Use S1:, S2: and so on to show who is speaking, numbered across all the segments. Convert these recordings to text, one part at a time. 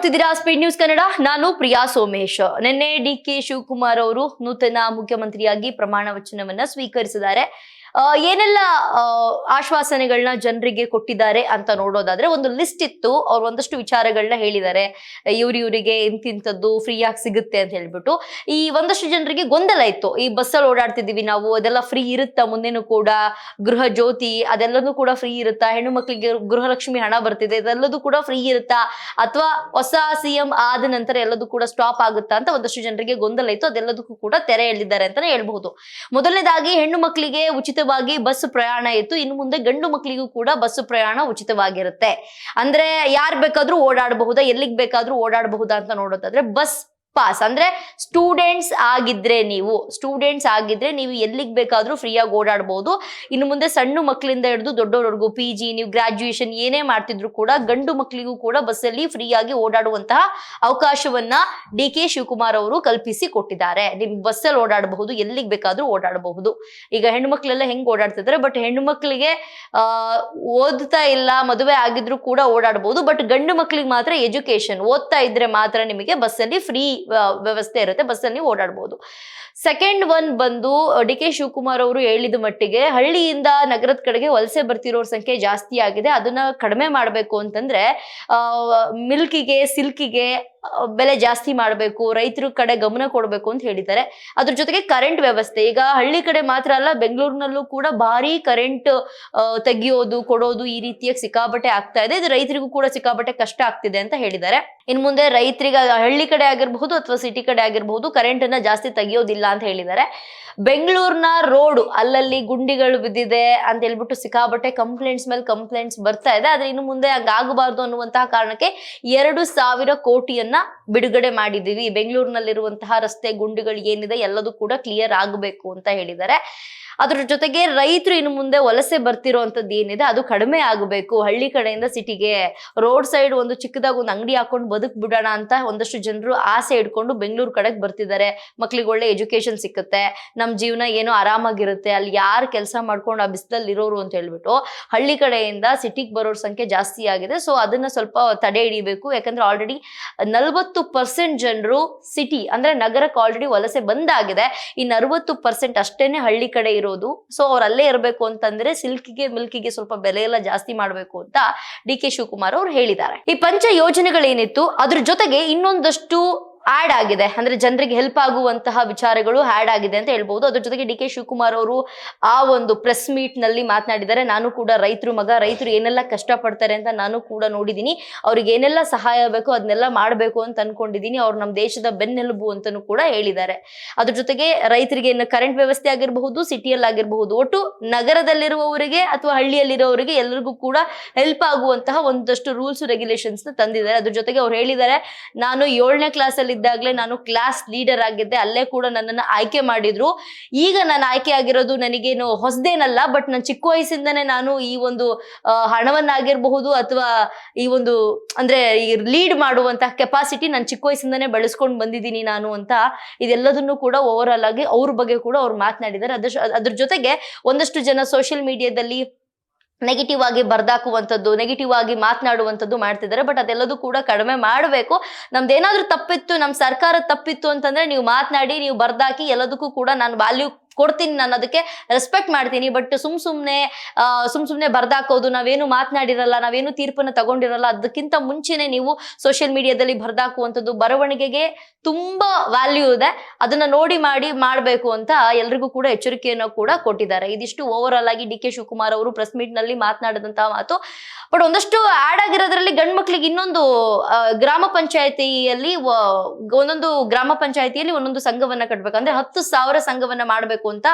S1: ನೋಡ್ತಿದ್ದೀರಾ speed news Kannada. ನಾನು ಪ್ರಿಯಾ ಸೋಮೇಶ್. ನಿನ್ನೆ ಡಿ.ಕೆ. ಶಿವಕುಮಾರ್ ಅವರು ನೂತನ ಮುಖ್ಯಮಂತ್ರಿಯಾಗಿ ಪ್ರಮಾಣ ವಚನವನ್ನ ಸ್ವೀಕರಿಸಿದ್ದಾರೆ. ಏನೆಲ್ಲ ಆಶ್ವಾಸನೆಗಳನ್ನ ಜನರಿಗೆ ಕೊಟ್ಟಿದ್ದಾರೆ ಅಂತ ನೋಡೋದಾದ್ರೆ ಒಂದು ಲಿಸ್ಟ್ ಇತ್ತು. ಅವ್ರು ಒಂದಷ್ಟು ವಿಚಾರಗಳನ್ನ ಹೇಳಿದ್ದಾರೆ. ಇವರಿಗೆ ಇಂತಿಂತದ್ದು ಫ್ರೀ ಆಗಿ ಸಿಗುತ್ತೆ ಅಂತ ಹೇಳ್ಬಿಟ್ಟು ಈ ಒಂದಷ್ಟು ಜನರಿಗೆ ಗೊಂದಲ ಇತ್ತು. ಈ ಬಸ್ಸಲ್ಲಿ ಓಡಾಡ್ತಿದೀವಿ ನಾವು, ಅದೆಲ್ಲ ಫ್ರೀ ಇರುತ್ತಾ ಮುಂದೆನೂ ಕೂಡ? ಗೃಹ ಜ್ಯೋತಿ ಅದೆಲ್ಲದೂ ಕೂಡ ಫ್ರೀ ಇರುತ್ತಾ? ಹೆಣ್ಣು ಮಕ್ಕಳಿಗೆ ಗೃಹಲಕ್ಷ್ಮಿ ಹಣ ಬರ್ತಿದೆ, ಇದೆಲ್ಲದೂ ಕೂಡ ಫ್ರೀ ಇರುತ್ತಾ? ಅಥವಾ ಹೊಸ ಸಿಎಂ ಆದ ನಂತರ ಎಲ್ಲದೂ ಕೂಡ ಸ್ಟಾಪ್ ಆಗುತ್ತಾ ಅಂತ ಒಂದಷ್ಟು ಜನರಿಗೆ ಗೊಂದಲ ಇತ್ತು. ಅದೆಲ್ಲದಕ್ಕೂ ಕೂಡ ತೆರೆ ಎಳೆದಿದ್ದಾರೆ ಅಂತಾನೆ ಹೇಳ್ಬಹುದು. ಮೊದಲನೇದಾಗಿ ಹೆಣ್ಣು ಮಕ್ಕಳಿಗೆ ಉಚಿತವಾಗಿ ಬಸ್ ಪ್ರಯಾಣ ಇತ್ತು. ಇನ್ನು ಮುಂದೆ ಗಂಡು ಮಕ್ಕಳಿಗೂ ಕೂಡ ಬಸ್ ಪ್ರಯಾಣ ಉಚಿತವಾಗಿರುತ್ತೆ. ಅಂದ್ರೆ ಯಾರು ಬೇಕಾದ್ರೂ ಓಡಾಡಬಹುದಾ, ಎಲ್ಲಿಗೆ ಬೇಕಾದ್ರೂ ಓಡಾಡಬಹುದಾ ಅಂತ ನೋಡೋದಾದ್ರೆ ಬಸ್ ಪಾಸ್ ಅಂದ್ರೆ ಸ್ಟೂಡೆಂಟ್ಸ್ ಆಗಿದ್ರೆ ನೀವು ಎಲ್ಲಿಗೆ ಬೇಕಾದ್ರೂ ಫ್ರೀಯಾಗಿ ಓಡಾಡಬಹುದು. ಇನ್ನು ಮುಂದೆ ಸಣ್ಣ ಮಕ್ಕಳಿಂದ ಹಿಡಿದು ದೊಡ್ಡವರೆಗೂ PG ನೀವು ಗ್ರಾಜುಯೇಷನ್ ಏನೇ ಮಾಡ್ತಿದ್ರು ಕೂಡ ಗಂಡು ಮಕ್ಕಳಿಗೂ ಕೂಡ ಬಸ್ಸಲ್ಲಿ ಫ್ರೀಯಾಗಿ ಓಡಾಡುವಂತಹ ಅವಕಾಶವನ್ನ ಡಿ.ಕೆ. ಶಿವಕುಮಾರ್ ಅವರು ಕಲ್ಪಿಸಿ ಕೊಟ್ಟಿದ್ದಾರೆ. ನಿಮ್ ಬಸ್ಸಲ್ಲಿ ಓಡಾಡಬಹುದು, ಎಲ್ಲಿಗೆ ಬೇಕಾದ್ರೂ ಓಡಾಡಬಹುದು. ಈಗ ಹೆಣ್ಣು ಮಕ್ಕಳೆಲ್ಲ ಹೆಂಗ್ ಓಡಾಡ್ತಿದ್ದಾರೆ, ಬಟ್ ಹೆಣ್ಣು ಮಕ್ಕಳಿಗೆ ಓದ್ತಾ ಇಲ್ಲ, ಮದುವೆ ಆಗಿದ್ರು ಕೂಡ ಓಡಾಡಬಹುದು. ಬಟ್ ಗಂಡು ಮಕ್ಕಳಿಗೆ ಮಾತ್ರ ಎಜುಕೇಶನ್ ಓದ್ತಾ ಇದ್ರೆ ಮಾತ್ರ ನಿಮಗೆ ಬಸ್ಸಲ್ಲಿ ಫ್ರೀ ವ್ಯವಸ್ಥೆ ಇರುತ್ತೆ, ಬಸ್ಸಲ್ಲಿ ನೀವು ಓಡಾಡಬಹುದು. ಸೆಕೆಂಡ್ ಒನ್ ಬಂದು ಡಿ.ಕೆ. ಶಿವಕುಮಾರ್ ಅವರು ಹೇಳಿದ ಮಟ್ಟಿಗೆ ಹಳ್ಳಿಯಿಂದ ನಗರದ ಕಡೆಗೆ ವಲಸೆ ಬರ್ತಿರೋರ ಸಂಖ್ಯೆ ಜಾಸ್ತಿ ಆಗಿದೆ. ಅದನ್ನ ಕಡಿಮೆ ಮಾಡಬೇಕು ಅಂತಂದ್ರೆ ಮಿಲ್ಕಿಗೆ ಸಿಲ್ಕಿಗೆ ಬೆಲೆ ಜಾಸ್ತಿ ಮಾಡಬೇಕು, ರೈತರ ಕಡೆ ಗಮನ ಕೊಡಬೇಕು ಅಂತ ಹೇಳಿದ್ದಾರೆ. ಅದ್ರ ಜೊತೆಗೆ ಕರೆಂಟ್ ವ್ಯವಸ್ಥೆ, ಈಗ ಹಳ್ಳಿ ಕಡೆ ಮಾತ್ರ ಅಲ್ಲ ಬೆಂಗಳೂರಿನಲ್ಲೂ ಕೂಡ ಭಾರಿ ಕರೆಂಟ್ ತೆಗಿಯೋದು ಕೊಡೋದು ಈ ರೀತಿಯಾಗಿ ಸಿಕ್ಕಾಬಟ್ಟೆ ಆಗ್ತಾ ಇದೆ. ಇದು ರೈತರಿಗೂ ಕೂಡ ಸಿಕ್ಕಾಬಟ್ಟೆ ಕಷ್ಟ ಆಗ್ತಿದೆ ಅಂತ ಹೇಳಿದ್ದಾರೆ. ಇನ್ ಮುಂದೆ ರೈತರಿಗೆ ಹಳ್ಳಿ ಕಡೆ ಆಗಿರಬಹುದು ಅಥವಾ ಸಿಟಿ ಕಡೆ ಆಗಿರಬಹುದು ಕರೆಂಟ್ ಅನ್ನ ಜಾಸ್ತಿ ತೆಗಿಯೋದಿಲ್ಲ ಅಂತ ಹೇಳಿದ್ದಾರೆ. ಬೆಂಗಳೂರಿನ ರೋಡ್ ಅಲ್ಲಲ್ಲಿ ಗುಂಡಿಗಳು ಬಿದ್ದಿದೆ ಅಂತ ಹೇಳ್ಬಿಟ್ಟು ಸಿಕ್ಕಾಬಟ್ಟೆ ಕಂಪ್ಲೇಂಟ್ಸ್ ಮೇಲೆ ಕಂಪ್ಲೇಂಟ್ಸ್ ಬರ್ತಾ ಇದೆ. ಆದ್ರೆ ಇನ್ನು ಮುಂದೆ ಹಂಗಾಗಬಾರ್ದು ಅನ್ನುವಂತಹ ಕಾರಣಕ್ಕೆ 2,000 ಕೋಟಿಯನ್ನ ಬಿಡುಗಡೆ ಮಾಡಿದೀವಿ. ಬೆಂಗಳೂರಿನಲ್ಲಿರುವಂತಹ ರಸ್ತೆ ಗುಂಡಿಗಳು ಏನಿದೆ ಎಲ್ಲದೂ ಕೂಡ ಕ್ಲಿಯರ್ ಆಗಬೇಕು ಅಂತ ಹೇಳಿದ್ದಾರೆ. ಅದ್ರ ಜೊತೆಗೆ ರೈತರು ಇನ್ನು ಮುಂದೆ ವಲಸೆ ಬರ್ತಿರೋಂಥದ್ದು ಏನಿದೆ ಅದು ಕಡಿಮೆ ಆಗಬೇಕು. ಹಳ್ಳಿ ಕಡೆಯಿಂದ ಸಿಟಿಗೆ ರೋಡ್ ಸೈಡ್ ಒಂದು ಚಿಕ್ಕದಾಗ ಒಂದು ಅಂಗಡಿ ಹಾಕೊಂಡು ಬದುಕ್ ಬಿಡೋಣ ಅಂತ ಒಂದಷ್ಟು ಜನರು ಆಸೆ ಇಟ್ಕೊಂಡು ಬೆಂಗಳೂರು ಕಡೆಗೆ ಬರ್ತಿದ್ದಾರೆ. ಮಕ್ಳಿಗೆ ಒಳ್ಳೆ ಎಜುಕೇಶನ್ ಸಿಕ್ಕುತ್ತೆ, ನಮ್ ಜೀವನ ಏನೋ ಆರಾಮಾಗಿರುತ್ತೆ, ಅಲ್ಲಿ ಯಾರು ಕೆಲಸ ಮಾಡ್ಕೊಂಡು ಆ ಬಿಸಿಲಲ್ಲಿ ಇರೋರು ಅಂತ ಹೇಳ್ಬಿಟ್ಟು ಹಳ್ಳಿ ಕಡೆಯಿಂದ ಸಿಟಿಗೆ ಬರೋರ ಸಂಖ್ಯೆ ಜಾಸ್ತಿ ಆಗಿದೆ. ಸೊ ಅದನ್ನ ಸ್ವಲ್ಪ ತಡೆ ಹಿಡಿಬೇಕು. ಯಾಕಂದ್ರೆ ಆಲ್ರೆಡಿ 40% ಜನರು ಸಿಟಿ ಅಂದ್ರೆ ನಗರಕ್ಕೆ ಆಲ್ರೆಡಿ ವಲಸೆ ಬಂದಾಗಿದೆ. ಇನ್ನು 60% ಅಷ್ಟೇನೆ ಹಳ್ಳಿ ಕಡೆ ಇರೋ. ಸೊ ಅವ್ರು ಅಲ್ಲೇ ಇರಬೇಕು ಅಂತಂದ್ರೆ ಸಿಲ್ಕಿಗೆ ಮಿಲ್ಕಿಗೆ ಸ್ವಲ್ಪ ಬೆಲೆ ಎಲ್ಲ ಜಾಸ್ತಿ ಮಾಡಬೇಕು ಅಂತ ಡಿ.ಕೆ. ಶಿವಕುಮಾರ್ ಅವರು ಹೇಳಿದ್ದಾರೆ. ಈ ಪಂಚ ಯೋಜನೆಗಳೇನಿತ್ತು ಅದ್ರ ಜೊತೆಗೆ ಇನ್ನೊಂದಷ್ಟು ಆಡ್ ಆಗಿದೆ, ಅಂದ್ರೆ ಜನರಿಗೆ ಹೆಲ್ಪ್ ಆಗುವಂತಹ ವಿಚಾರಗಳು ಆಡ್ ಆಗಿದೆ ಅಂತ ಹೇಳ್ಬಹುದು. ಅದ್ರ ಜೊತೆಗೆ ಡಿ.ಕೆ. ಶಿವಕುಮಾರ್ ಅವರು ಆ ಒಂದು ಪ್ರೆಸ್ ಮೀಟ್ ನಲ್ಲಿ ಮಾತನಾಡಿದ್ದಾರೆ. ನಾನು ಕೂಡ ರೈತರು ಮಗ, ರೈತರು ಏನೆಲ್ಲ ಕಷ್ಟ ಪಡ್ತಾರೆ ಅಂತ ನಾನು ಕೂಡ ನೋಡಿದೀನಿ, ಅವ್ರಿಗೆ ಏನೆಲ್ಲ ಸಹಾಯ ಬೇಕು ಅದನ್ನೆಲ್ಲ ಮಾಡ್ಬೇಕು ಅಂತ ಅನ್ಕೊಂಡಿದೀನಿ, ಅವ್ರು ನಮ್ಮ ದೇಶದ ಬೆನ್ನೆಲುಬು ಅಂತಾನೂ ಕೂಡ ಹೇಳಿದ್ದಾರೆ. ಅದ್ರ ಜೊತೆಗೆ ರೈತರಿಗೆ ಕರೆಂಟ್ ವ್ಯವಸ್ಥೆ ಆಗಿರಬಹುದು, ಸಿಟಿಯಲ್ಲಿ ಆಗಿರಬಹುದು, ಒಟ್ಟು ನಗರದಲ್ಲಿರುವವರಿಗೆ ಅಥವಾ ಹಳ್ಳಿಯಲ್ಲಿರುವವರಿಗೆ ಎಲ್ಲರಿಗೂ ಕೂಡ ಹೆಲ್ಪ್ ಆಗುವಂತಹ ಒಂದಷ್ಟು ರೂಲ್ಸ್ ರೆಗ್ಯುಲೇಷನ್ಸ್ ತಂದಿದ್ದಾರೆ. ಅದ್ರ ಜೊತೆಗೆ ಅವ್ರು ಹೇಳಿದ್ದಾರೆ, ನಾನು 7ನೇ ಕ್ಲಾಸ್ ಅಲ್ಲಿ ಇದ್ದಾಗಲೇ ನಾನು ಕ್ಲಾಸ್ ಲೀಡರ್ ಆಗಿದ್ದೆ, ಅಲ್ಲೇ ಕೂಡ ನನ್ನನ್ನು ಆಯ್ಕೆ ಮಾಡಿದ್ರು. ಈಗ ನಾನು ಆಯ್ಕೆ ಆಗಿರೋದು ನನಗೇನು ಹೊಸದೇನಲ್ಲ, ಬಟ್ ನಾನು ಚಿಕ್ಕ ವಯಸ್ಸಿಂದನೇ ನಾನು ಈ ಒಂದು ಹಣವನ್ನಾಗಿರಬಹುದು ಅಥವಾ ಈ ಒಂದು ಅಂದ್ರೆ ಲೀಡ್ ಮಾಡುವಂತಹ ಕೆಪಾಸಿಟಿ ನಾನು ಚಿಕ್ಕ ವಯಸ್ಸಿಂದನೇ ಬೆಳೆಸ್ಕೊಂಡು ಬಂದಿದ್ದೀನಿ ನಾನು ಅಂತ ಇದೆಲ್ಲದನ್ನು ಕೂಡ ಓವರ್ ಆಲ್ ಆಗಿ ಅವ್ರ ಬಗ್ಗೆ ಕೂಡ ಅವ್ರು ಮಾತನಾಡಿದ್ದಾರೆ. ಅದ್ರ ಜೊತೆಗೆ ಒಂದಷ್ಟು ಜನ ಸೋಷಿಯಲ್ ಮೀಡಿಯಾದಲ್ಲಿ ನೆಗೆಟಿವ್ ಆಗಿ ಬರ್ದಾಕುವಂಥದ್ದು, ನೆಗೆಟಿವ್ ಆಗಿ ಮಾತನಾಡುವಂಥದ್ದು ಮಾಡ್ತಿದ್ದಾರೆ. ಬಟ್ ಅದೆಲ್ಲದೂ ಕೂಡ ಕಡಿಮೆ ಮಾಡಬೇಕು. ನಮ್ದೇನಾದ್ರೂ ತಪ್ಪಿತ್ತು, ನಮ್ಮ ಸರ್ಕಾರ ತಪ್ಪಿತ್ತು ಅಂತಂದ್ರೆ ನೀವು ಮಾತನಾಡಿ, ನೀವು ಬರ್ದಾಕಿ, ಎಲ್ಲದಕ್ಕೂ ಕೂಡ ನಾನು ವ್ಯಾಲ್ಯೂ ಕೊಡ್ತೀನಿ, ನಾನು ಅದಕ್ಕೆ ರೆಸ್ಪೆಕ್ಟ್ ಮಾಡ್ತೀನಿ. ಬಟ್ ಸುಮ್ನೆ ಬರ್ದಾಕೋದು, ನಾವೇನು ಮಾತನಾಡಿರಲ್ಲ, ನಾವೇನು ತೀರ್ಪನ್ನು ತಗೊಂಡಿರಲ್ಲ, ಅದಕ್ಕಿಂತ ಮುಂಚೆನೆ ನೀವು ಸೋಷಿಯಲ್ ಮೀಡಿಯಾದಲ್ಲಿ ಬರ್ದಾಕುವಂಥದ್ದು, ಬರವಣಿಗೆಗೆ ತುಂಬಾ ವ್ಯಾಲ್ಯೂ ಇದೆ, ಅದನ್ನ ನೋಡಿ ಮಾಡಬೇಕು ಅಂತ ಎಲ್ರಿಗೂ ಕೂಡ ಎಚ್ಚರಿಕೆಯನ್ನು ಕೂಡ ಕೊಟ್ಟಿದ್ದಾರೆ. ಇದಿಷ್ಟು ಓವರ್ ಆಲ್ ಆಗಿ ಡಿ.ಕೆ. ಶಿವಕುಮಾರ್ ಅವರು ಪ್ರೆಸ್ ಮೀಟ್ ನಲ್ಲಿ ಮಾತನಾಡಿದಂತಹ ಮಾತು. ಬಟ್ ಒಂದಷ್ಟು ಆಡ್ ಆಗಿರೋದ್ರಲ್ಲಿ ಗಂಡು ಮಕ್ಳಿಗೆ ಇನ್ನೊಂದು ಗ್ರಾಮ ಪಂಚಾಯತಿಯಲ್ಲಿ ಒಂದೊಂದು ಸಂಘವನ್ನ ಕಟ್ಟಬೇಕು, ಅಂದ್ರೆ 10,000 ಸಂಘವನ್ನ ಮಾಡಬೇಕು ಅಂತ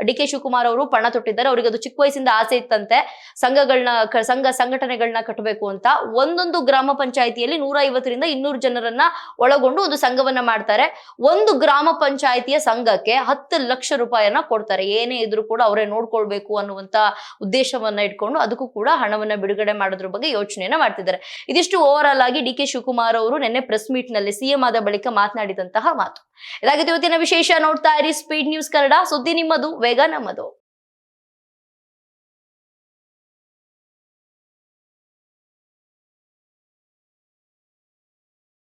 S1: ಡಿ.ಕೆ. ಶಿವಕುಮಾರ್ ಅವರು ಪಣ ತೊಟ್ಟಿದ್ದಾರೆ. ಅವ್ರಿಗೆ ಅದು ಚಿಕ್ಕ ವಯಸ್ಸಿಂದ ಆಸೆ ಇತ್ತಂತೆ, ಸಂಘಟನೆಗಳನ್ನ ಕಟ್ಟಬೇಕು ಅಂತ. ಒಂದೊಂದು ಗ್ರಾಮ ಪಂಚಾಯತಿಯಲ್ಲಿ 150ರಿಂದ 200 ಜನರನ್ನ ಒಳಗೊಂಡು ಒಂದು ಸಂಘವನ್ನ ಮಾಡ್ತಾರೆ. ಒಂದು ಗ್ರಾಮ ಪಂಚಾಯತಿಯ ಸಂಘಕ್ಕೆ 10 ಲಕ್ಷ ರೂಪಾಯಿಯನ್ನ ಕೊಡ್ತಾರೆ. ಏನೇ ಇದ್ರೂ ಕೂಡ ಅವರೇ ನೋಡ್ಕೊಳ್ಬೇಕು ಅನ್ನುವಂತ ಉದ್ದೇಶವನ್ನ ಇಟ್ಕೊಂಡು ಅದಕ್ಕೂ ಕೂಡ ಹಣವನ್ನ ಬಿಡುಗಡೆ ಮಾಡೋದ್ರ ಬಗ್ಗೆ ಯೋಚನೆಯನ್ನ ಮಾಡ್ತಿದ್ದಾರೆ. ಇದಿಷ್ಟು ಓವರ್ ಆಲ್ ಆಗಿ ಡಿ.ಕೆ. ಶಿವಕುಮಾರ್ ಅವರು ನಿನ್ನೆ ಪ್ರೆಸ್ ಮೀಟ್ ನಲ್ಲಿ ಸಿಎಂ ಆದ ಬಳಿಕ ಮಾತನಾಡಿದಂತಹ ಮಾತು. ಇದಾಗಿತ್ತು ಇವತ್ತಿನ ವಿಶೇಷ. ನೋಡ್ತಾ ಇರಿ ಸ್ಪೀಡ್ ನ್ಯೂಸ್ ಕನ್ನಡ, ಸುದ್ದಿ ನಿಮ್ಮದು, ವೇಗ ನಮ್ಮದು.